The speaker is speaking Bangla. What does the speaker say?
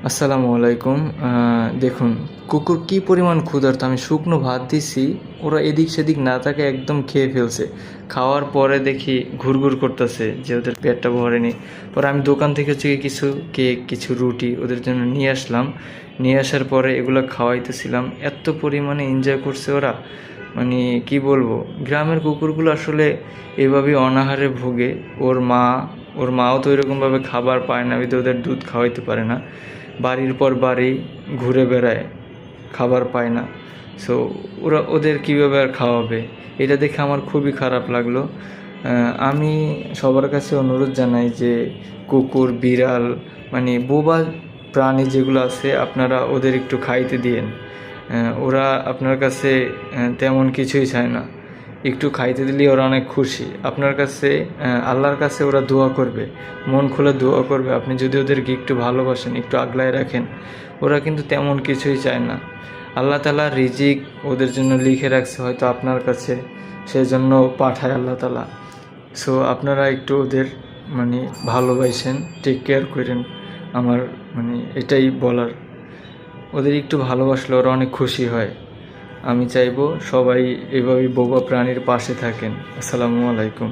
আসসালামু আলাইকুম। দেখুন, কুকুর কি পরিমাণ ক্ষুধার্ত। আমি শুকনো ভাত দিছি, ওরা এদিক সেদিক না তাকে একদম খেয়ে ফেলছে। খাওয়ার পরে দেখি ঘুরঘুর করতেছে যে ওদের পেটটা ভরেনি। পরে আমি দোকান থেকে হচ্ছে কিছু কেক, কিছু রুটি ওদের জন্য নিয়ে আসলাম। নিয়ে আসার পরে এগুলো খাওয়াইতেছিলাম। এত পরিমাণে এনজয় করছে ওরা, মানে কি বলবো। গ্রামের কুকুরগুলো আসলে এভাবেই অনাহারে ভোগে। ওর মাও তো এরকমভাবে খাবার পায় না, ওদের দুধ খাওয়াইতে পারে না। বাড়ির পর বাড়ি ঘুরে বেড়ায়, খাবার পায় না। সো ওদের কীভাবে আর খাওয়াবে, এটা দেখে আমার খুবই খারাপ লাগলো। আমি সবার কাছে অনুরোধ জানাই যে কুকুর, বিড়াল, মানে বোবা প্রাণী যেগুলো আছে আপনারা ওদের একটু খাইতে দিয়েন। ওরা আপনার কাছে তেমন কিছুই চায় না, একটু খাইতে দিলেই ওরা অনেক খুশি। আপনার কাছে আল্লাহর কাছে ওরা দোয়া করবে, মন খুলে দোয়া করবে। আপনি যদি ওদেরকে একটু ভালোবাসেন, একটু আগলায় রাখেন, ওরা কিন্তু তেমন কিছুই চায় না। আল্লাহ তাআলা রিজিক ওদের জন্য লিখে রাখছে হয়তো আপনার কাছে, সেজন্য পাঠায় আল্লাহ তাআলা। সো আপনারা একটু ওদের মানে ভালোবাসেন, টেক কেয়ার করেন। আমার মানে এটাই বলার, ওদের একটু ভালোবাসলে ওরা অনেক খুশি হয়। আমি চাইবো সবাই এভাবেই বোবা প্রাণীর পাশে থাকেন। আসসালামু আলাইকুম।